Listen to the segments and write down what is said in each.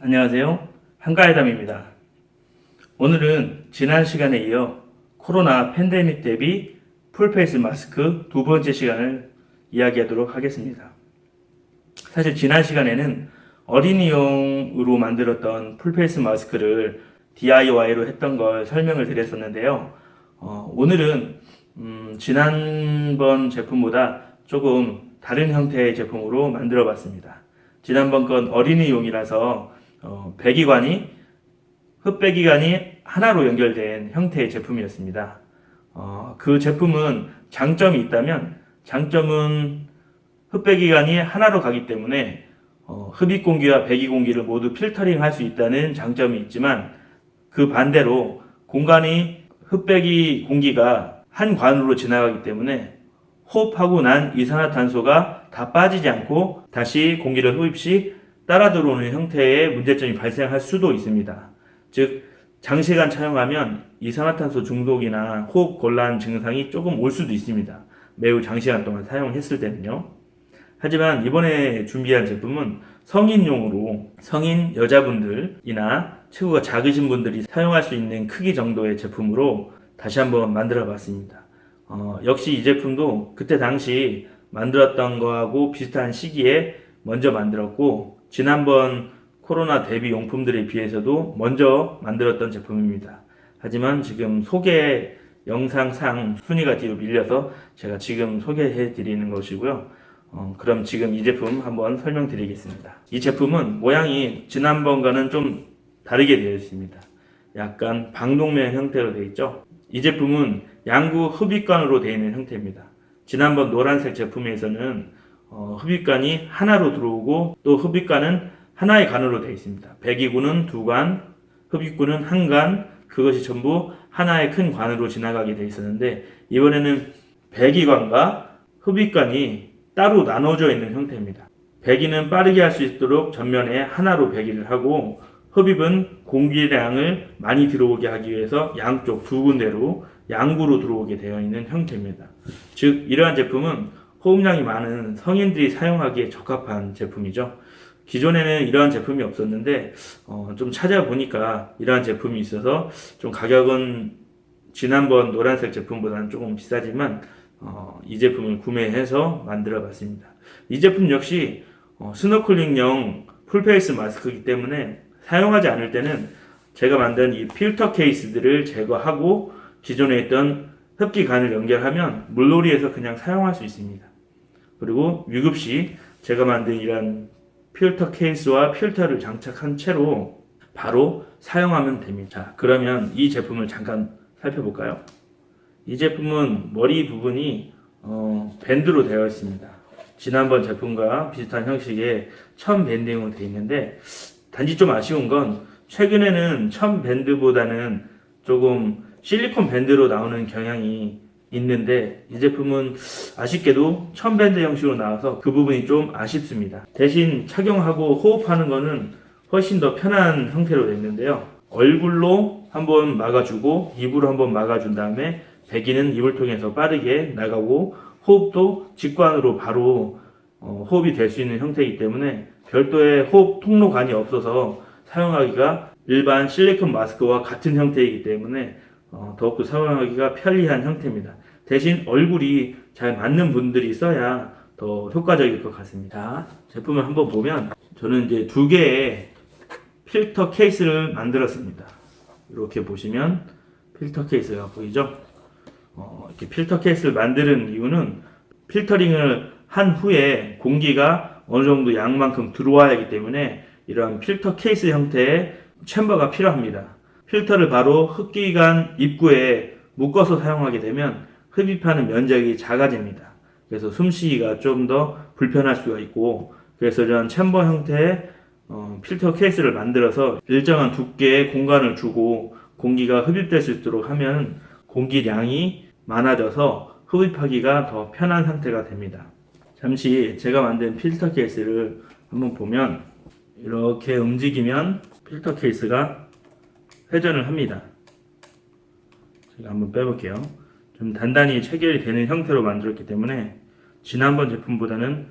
안녕하세요. 한가해담입니다. 오늘은 지난 시간에 이어 코로나 팬데믹 대비 풀페이스 마스크 두 번째 시간을 이야기하도록 하겠습니다. 사실 지난 시간에는 어린이용으로 만들었던 풀페이스 마스크를 DIY로 했던 걸 설명을 드렸었는데요. 오늘은 지난번 제품보다 조금 다른 형태의 제품으로 만들어 봤습니다. 지난번 건 어린이용이라서 배기관이 흡배기관이 하나로 연결된 형태의 제품이었습니다. 그 제품은 장점이 있다면 장점은 흡배기관이 하나로 가기 때문에 흡입공기와 배기공기를 모두 필터링 할 수 있다는 장점이 있지만 그 반대로 공간이 흡배기 공기가 한 관으로 지나가기 때문에 호흡하고 난 이산화탄소가 다 빠지지 않고 다시 공기를 흡입 시 따라 들어오는 형태의 문제점이 발생할 수도 있습니다. 즉 장시간 차용하면 이산화탄소 중독이나 호흡 곤란 증상이 조금 올 수도 있습니다. 매우 장시간 동안 사용했을 때는요. 하지만 이번에 준비한 제품은 성인용으로 성인 여자분들이나 체구가 작으신 분들이 사용할 수 있는 크기 정도의 제품으로 다시 한번 만들어 봤습니다. 역시 이 제품도 그때 당시 만들었던 거하고 비슷한 시기에 먼저 만들었고 지난번 코로나 대비 용품들에 비해서도 먼저 만들었던 제품입니다. 하지만 지금 소개 영상상 순위가 뒤로 밀려서 제가 지금 소개해 드리는 것이고요. 그럼 지금 이 제품 한번 설명드리겠습니다. 이 제품은 모양이 지난번과는 좀 다르게 되어 있습니다. 약간 방독면 형태로 되어 있죠. 이 제품은 양구 흡입관으로 되어 있는 형태입니다. 지난번 노란색 제품에서는 흡입관이 하나로 들어오고 또 흡입관은 하나의 관으로 되어 있습니다. 배기구는 두 관, 흡입구는 한 관, 그것이 전부 하나의 큰 관으로 지나가게 되어 있었는데 이번에는 배기관과 흡입관이 따로 나눠져 있는 형태입니다. 배기는 빠르게 할 수 있도록 전면에 하나로 배기를 하고 흡입은 공기량을 많이 들어오게 하기 위해서 양쪽 두 군데로 양구로 들어오게 되어 있는 형태입니다. 즉 이러한 제품은 호흡량이 많은 성인들이 사용하기에 적합한 제품이죠. 기존에는 이러한 제품이 없었는데 좀 찾아보니까 이러한 제품이 있어서 좀 가격은 지난번 노란색 제품보다는 조금 비싸지만 이 제품을 구매해서 만들어 봤습니다. 이 제품 역시 스노클링용 풀페이스 마스크이기 때문에 사용하지 않을 때는 제가 만든 이 필터 케이스들을 제거하고 기존에 있던 흡기관을 연결하면 물놀이에서 그냥 사용할 수 있습니다. 그리고 위급 시 제가 만든 이런 필터 케이스와 필터를 장착한 채로 바로 사용하면 됩니다. 자, 그러면 이 제품을 잠깐 살펴볼까요? 이 제품은 머리 부분이 밴드로 되어 있습니다. 지난번 제품과 비슷한 형식의 천 밴딩으로 되어 있는데 단지 좀 아쉬운 건 최근에는 천 밴드보다는 조금 실리콘 밴드로 나오는 경향이 있는데 이 제품은 아쉽게도 천 밴드 형식으로 나와서 그 부분이 좀 아쉽습니다. 대신 착용하고 호흡하는 거는 훨씬 더 편한 형태로 됐는데요. 얼굴로 한번 막아주고 입으로 한번 막아준 다음에 배기는 입을 통해서 빠르게 나가고 호흡도 직관으로 바로 호흡이 될 수 있는 형태이기 때문에 별도의 호흡 통로관이 없어서 사용하기가 일반 실리콘 마스크와 같은 형태이기 때문에 더욱더 사용하기가 편리한 형태입니다. 대신 얼굴이 잘 맞는 분들이 써야 더 효과적일 것 같습니다. 제품을 한번 보면 저는 이제 두 개의 필터 케이스를 만들었습니다. 이렇게 보시면 필터 케이스가 보이죠? 이렇게 필터 케이스를 만드는 이유는 필터링을 한 후에 공기가 어느 정도 양만큼 들어와야 하기 때문에 이런 필터 케이스 형태의 챔버가 필요합니다. 필터를 바로 흡기관 입구에 묶어서 사용하게 되면 흡입하는 면적이 작아집니다. 그래서 숨쉬기가 좀 더 불편할 수가 있고 그래서 이런 챔버 형태의 필터 케이스를 만들어서 일정한 두께의 공간을 주고 공기가 흡입될 수 있도록 하면 공기량이 많아져서 흡입하기가 더 편한 상태가 됩니다. 잠시 제가 만든 필터 케이스를 한번 보면 이렇게 움직이면 필터 케이스가 회전을 합니다. 제가 한번 빼볼게요. 좀 단단히 체결이 되는 형태로 만들었기 때문에 지난번 제품보다는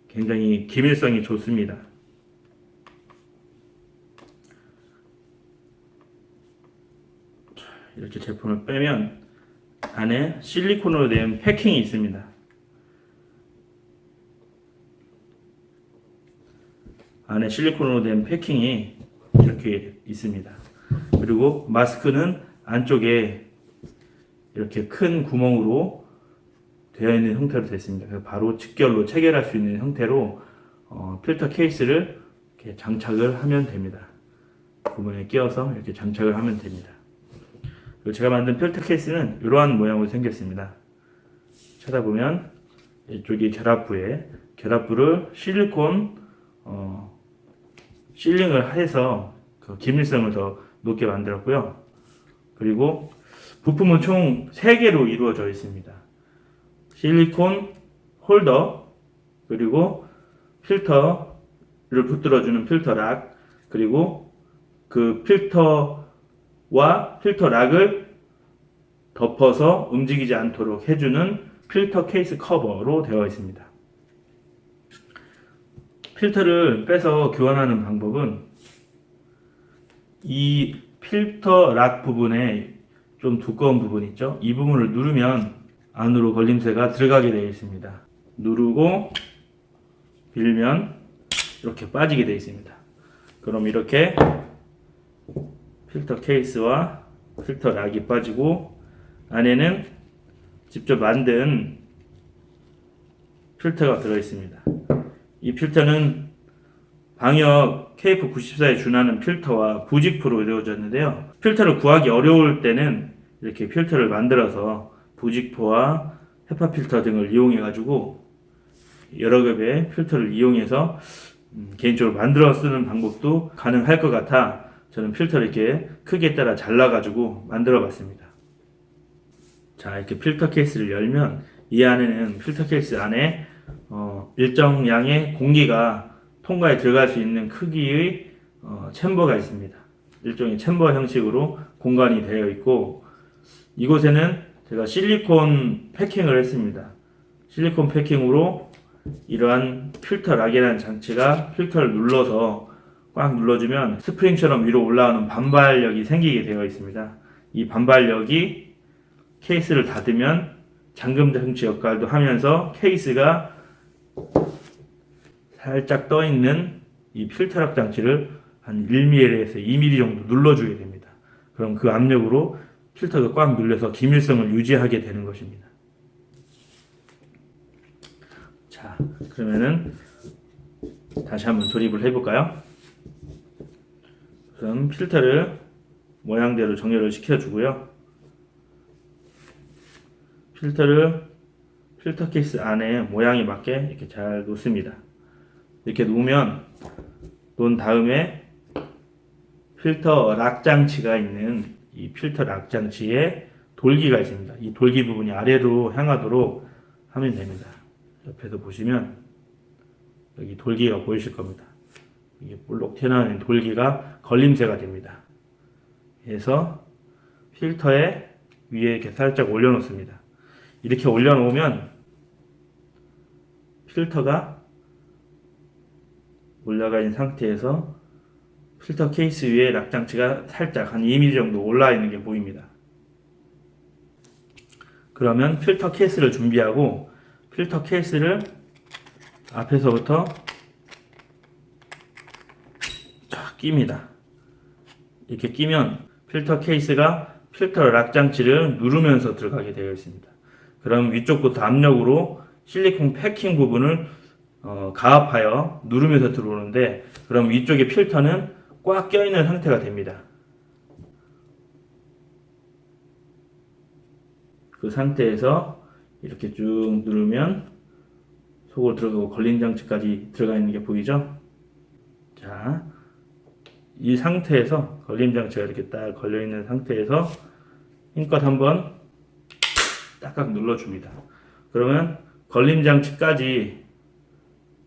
굉장히 기밀성이 좋습니다. 이렇게 제품을 빼면 안에 실리콘으로 된 패킹이 있습니다. 안에 실리콘으로 된 패킹이 이렇게 있습니다. 그리고 마스크는 안쪽에 이렇게 큰 구멍으로 되어 있는 형태로 됐습니다. 그래서 바로 직결로 체결할 수 있는 형태로 필터 케이스를 이렇게 장착을 하면 됩니다. 구멍에 끼워서 이렇게 장착을 하면 됩니다. 그리고 제가 만든 필터 케이스는 이러한 모양으로 생겼습니다. 찾아보면 이쪽이 결합부를 실리콘 실링을 해서 그 기밀성을 더 높게 만들었고요. 그리고 부품은 총 3개로 이루어져 있습니다. 실리콘 홀더, 그리고 필터를 붙들어주는 필터 락, 그리고 그 필터와 필터 락을 덮어서 움직이지 않도록 해주는 필터 케이스 커버로 되어 있습니다. 필터를 빼서 교환하는 방법은 이 필터 락 부분에 좀 두꺼운 부분 있죠? 이 부분을 누르면 안으로 걸림새가 들어가게 되어 있습니다. 누르고 빌면 이렇게 빠지게 되어 있습니다. 그럼 이렇게 필터 케이스와 필터 락이 빠지고 안에는 직접 만든 필터가 들어 있습니다. 이 필터는 방역 KF94에 준하는 필터와 부직포로 이루어졌는데요. 필터를 구하기 어려울 때는 이렇게 필터를 만들어서 부직포와 헤파 필터 등을 이용해 가지고 여러 급의 필터를 이용해서 개인적으로 만들어 쓰는 방법도 가능할 것 같아 저는 필터를 이렇게 크기에 따라 잘라 가지고 만들어 봤습니다. 자, 이렇게 필터 케이스를 열면 이 안에는 필터 케이스 안에 일정 양의 공기가 통과에 들어갈 수 있는 크기의 챔버가 있습니다. 일종의 챔버 형식으로 공간이 되어 있고, 이곳에는 제가 실리콘 패킹을 했습니다. 실리콘 패킹으로 이러한 필터 락이라는 장치가 필터를 눌러서 꽉 눌러주면 스프링처럼 위로 올라오는 반발력이 생기게 되어 있습니다. 이 반발력이 케이스를 닫으면 잠금 장치 역할도 하면서 케이스가 살짝 떠 있는 이 필터 락 장치를 한 1mm에서 2mm 정도 눌러주게 됩니다. 그럼 그 압력으로 필터가 꽉 눌려서 기밀성을 유지하게 되는 것입니다. 자, 그러면은 다시 한번 조립을 해볼까요? 우선 필터를 모양대로 정렬을 시켜주고요. 필터를 필터 케이스 안에 모양에 맞게 이렇게 잘 놓습니다. 이렇게 놓은 다음에 필터 락 장치가 있는 이 필터 락 장치에 돌기가 있습니다. 이 돌기 부분이 아래로 향하도록 하면 됩니다. 옆에서 보시면 여기 돌기가 보이실 겁니다. 이게 볼록 튀어나오는 돌기가 걸림새가 됩니다. 그래서 필터에 위에 이렇게 살짝 올려놓습니다. 이렇게 올려놓으면 필터가 올라가 있는 상태에서 필터 케이스 위에 락 장치가 살짝 한 2mm 정도 올라 있는 게 보입니다. 그러면 필터 케이스를 준비하고 필터 케이스를 앞에서부터 쫙 낍니다. 이렇게 끼면 필터 케이스가 필터 락 장치를 누르면서 들어가게 되어 있습니다. 그럼 위쪽부터 압력으로 실리콘 패킹 부분을 가압하여 누르면서 들어오는데, 그럼 위쪽의 필터는 꽉 껴있는 상태가 됩니다. 그 상태에서 이렇게 쭉 누르면 속으로 들어가고 걸림 장치까지 들어가 있는 게 보이죠? 자, 이 상태에서 걸림 장치가 이렇게 딱 걸려 있는 상태에서 힘껏 한번 딱딱 눌러줍니다. 그러면 걸림 장치까지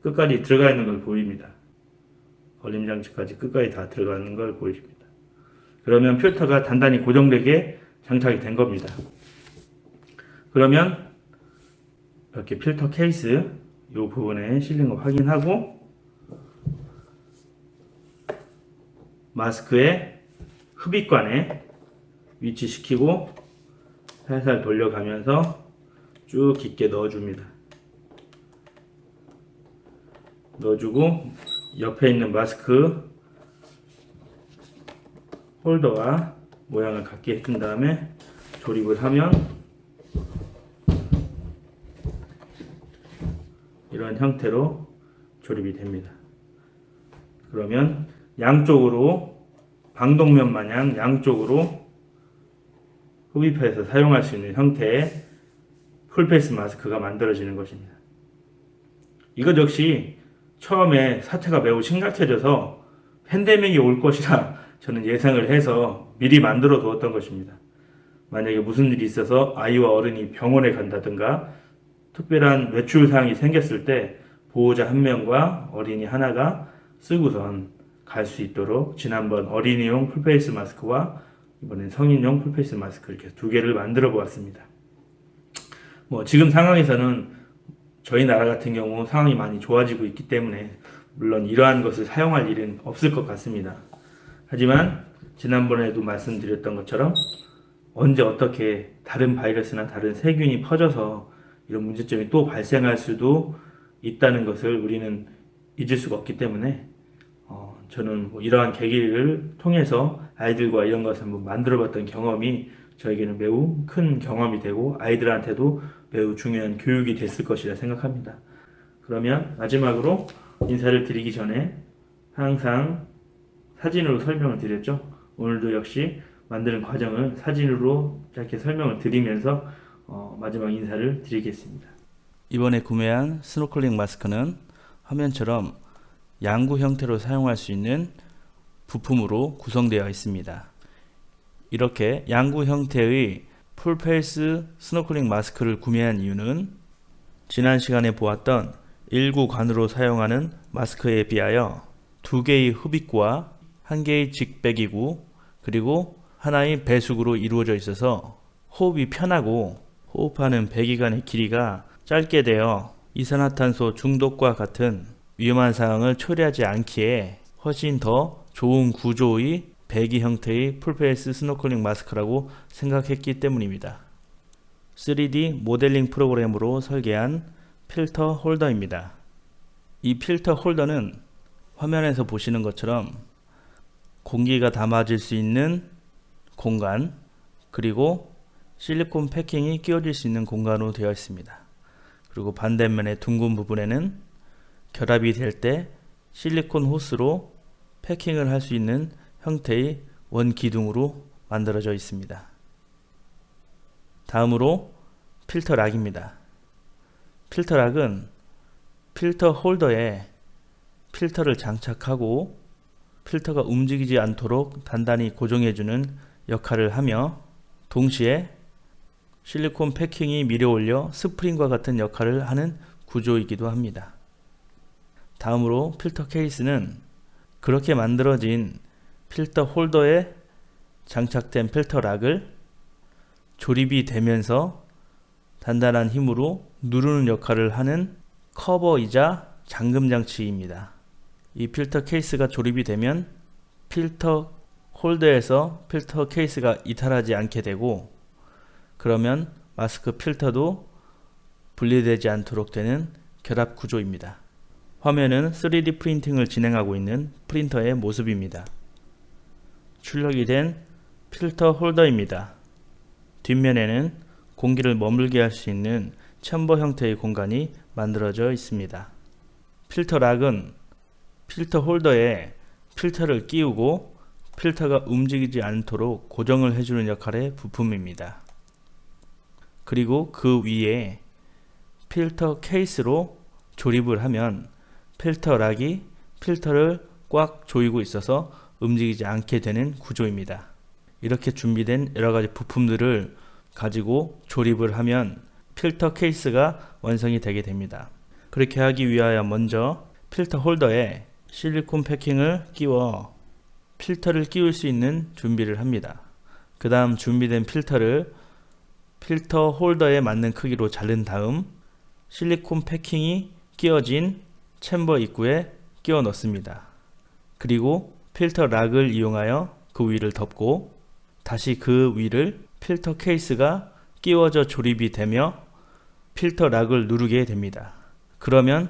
끝까지 들어가 있는 걸 보입니다. 걸림 장치까지 끝까지 다 들어가는 걸 보이십니다. 그러면 필터가 단단히 고정되게 장착이 된 겁니다. 그러면 이렇게 필터 케이스 이 부분에 실린 거 확인하고 마스크의 흡입관에 위치시키고 살살 돌려가면서 쭉 깊게 넣어줍니다. 넣어주고 옆에 있는 마스크 홀더와 모양을 같게 해준 다음에 조립을 하면 이런 형태로 조립이 됩니다. 그러면 양쪽으로 방독면 마냥 양쪽으로 흡입해서 사용할 수 있는 형태의 풀페이스 마스크가 만들어지는 것입니다. 이것 역시 처음에 사태가 매우 심각해져서 팬데믹이 올 것이라 저는 예상을 해서 미리 만들어 두었던 것입니다. 만약에 무슨 일이 있어서 아이와 어른이 병원에 간다든가 특별한 외출 사항이 생겼을 때 보호자 한 명과 어린이 하나가 쓰고선 갈 수 있도록 지난번 어린이용 풀페이스 마스크와 이번엔 성인용 풀페이스 마스크 이렇게 두 개를 만들어 보았습니다. 지금 상황에서는 저희 나라 같은 경우 상황이 많이 좋아지고 있기 때문에 물론 이러한 것을 사용할 일은 없을 것 같습니다. 하지만 지난번에도 말씀드렸던 것처럼 언제 어떻게 다른 바이러스나 다른 세균이 퍼져서 이런 문제점이 또 발생할 수도 있다는 것을 우리는 잊을 수가 없기 때문에 저는 이러한 계기를 통해서 아이들과 이런 것을 한번 만들어봤던 경험이 저에게는 매우 큰 경험이 되고 아이들한테도 매우 중요한 교육이 됐을 것이라 생각합니다. 그러면 마지막으로 인사를 드리기 전에 항상 사진으로 설명을 드렸죠. 오늘도 역시 만드는 과정을 사진으로 짧게 설명을 드리면서 마지막 인사를 드리겠습니다. 이번에 구매한 스노클링 마스크는 화면처럼 양구 형태로 사용할 수 있는 부품으로 구성되어 있습니다. 이렇게 양구 형태의 풀페이스 스노클링 마스크를 구매한 이유는 지난 시간에 보았던 일구관으로 사용하는 마스크에 비하여 2개의 흡입구와 1개의 직배기구 그리고 하나의 배수구로 이루어져 있어서 호흡이 편하고 호흡하는 배기관의 길이가 짧게 되어 이산화탄소 중독과 같은 위험한 상황을 초래하지 않기에 훨씬 더 좋은 구조의 배기 형태의 풀페이스 스노클링 마스크라고 생각했기 때문입니다. 3D 모델링 프로그램으로 설계한 필터 홀더입니다. 이 필터 홀더는 화면에서 보시는 것처럼 공기가 담아질 수 있는 공간 그리고 실리콘 패킹이 끼워질 수 있는 공간으로 되어 있습니다. 그리고 반대면의 둥근 부분에는 결합이 될 때 실리콘 호스로 패킹을 할 수 있는 형태의 원기둥으로 만들어져 있습니다. 다음으로 필터 락입니다. 필터 락은 필터 홀더에 필터를 장착하고 필터가 움직이지 않도록 단단히 고정해주는 역할을 하며 동시에 실리콘 패킹이 밀어올려 스프링과 같은 역할을 하는 구조이기도 합니다. 다음으로 필터 케이스는 그렇게 만들어진 필터 홀더에 장착된 필터 락을 조립이 되면서 단단한 힘으로 누르는 역할을 하는 커버이자 잠금 장치입니다. 이 필터 케이스가 조립이 되면 필터 홀더에서 필터 케이스가 이탈하지 않게 되고 그러면 마스크 필터도 분리되지 않도록 되는 결합 구조입니다. 화면은 3D 프린팅을 진행하고 있는 프린터의 모습입니다. 출력이 된 필터 홀더입니다. 뒷면에는 공기를 머물게 할 수 있는 챔버 형태의 공간이 만들어져 있습니다. 필터 락은 필터 홀더에 필터를 끼우고 필터가 움직이지 않도록 고정을 해주는 역할의 부품입니다. 그리고 그 위에 필터 케이스로 조립을 하면 필터 락이 필터를 꽉 조이고 있어서 움직이지 않게 되는 구조입니다. 이렇게 준비된 여러가지 부품들을 가지고 조립을 하면 필터 케이스가 완성이 되게 됩니다. 그렇게 하기 위하여 먼저 필터 홀더에 실리콘 패킹을 끼워 필터를 끼울 수 있는 준비를 합니다. 그 다음 준비된 필터를 필터 홀더에 맞는 크기로 자른 다음 실리콘 패킹이 끼워진 챔버 입구에 끼워 넣습니다. 그리고 필터 락을 이용하여 그 위를 덮고 다시 그 위를 필터 케이스가 끼워져 조립이 되며 필터 락을 누르게 됩니다. 그러면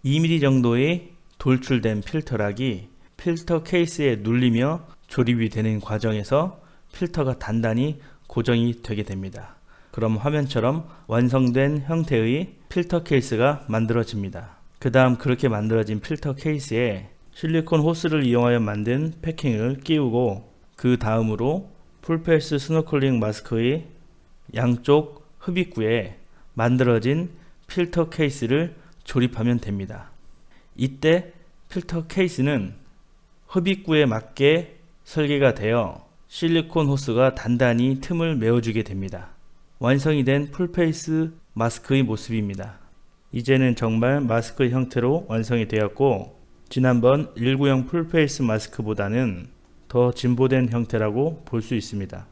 2mm 정도의 돌출된 필터 락이 필터 케이스에 눌리며 조립이 되는 과정에서 필터가 단단히 고정이 되게 됩니다. 그럼 화면처럼 완성된 형태의 필터 케이스가 만들어집니다. 그 다음 그렇게 만들어진 필터 케이스에 실리콘 호스를 이용하여 만든 패킹을 끼우고 그 다음으로 풀페이스 스노클링 마스크의 양쪽 흡입구에 만들어진 필터 케이스를 조립하면 됩니다. 이때 필터 케이스는 흡입구에 맞게 설계가 되어 실리콘 호스가 단단히 틈을 메워주게 됩니다. 완성이 된 풀페이스 마스크의 모습입니다. 이제는 정말 마스크 형태로 완성이 되었고 지난번 1구형 풀페이스 마스크보다는 더 진보된 형태라고 볼 수 있습니다.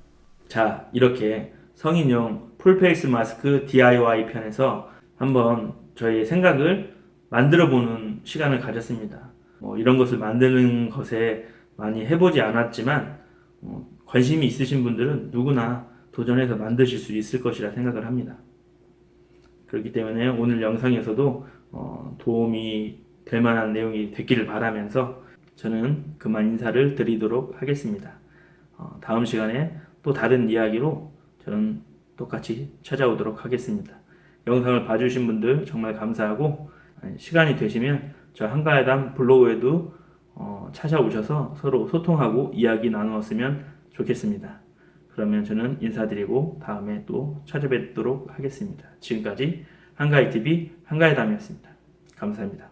자, 이렇게 성인용 풀페이스 마스크 DIY 편에서 한번 저희의 생각을 만들어보는 시간을 가졌습니다. 이런 것을 만드는 것에 많이 해보지 않았지만 관심이 있으신 분들은 누구나 도전해서 만드실 수 있을 것이라 생각을 합니다. 그렇기 때문에 오늘 영상에서도 도움이 될 만한 내용이 됐기를 바라면서 저는 그만 인사를 드리도록 하겠습니다. 다음 시간에 또 다른 이야기로 저는 똑같이 찾아오도록 하겠습니다. 영상을 봐주신 분들 정말 감사하고 시간이 되시면 저 한가야담 블로그에도 찾아오셔서 서로 소통하고 이야기 나누었으면 좋겠습니다. 그러면 저는 인사드리고 다음에 또 찾아뵙도록 하겠습니다. 지금까지 한가야TV 한가야담이었습니다. 감사합니다.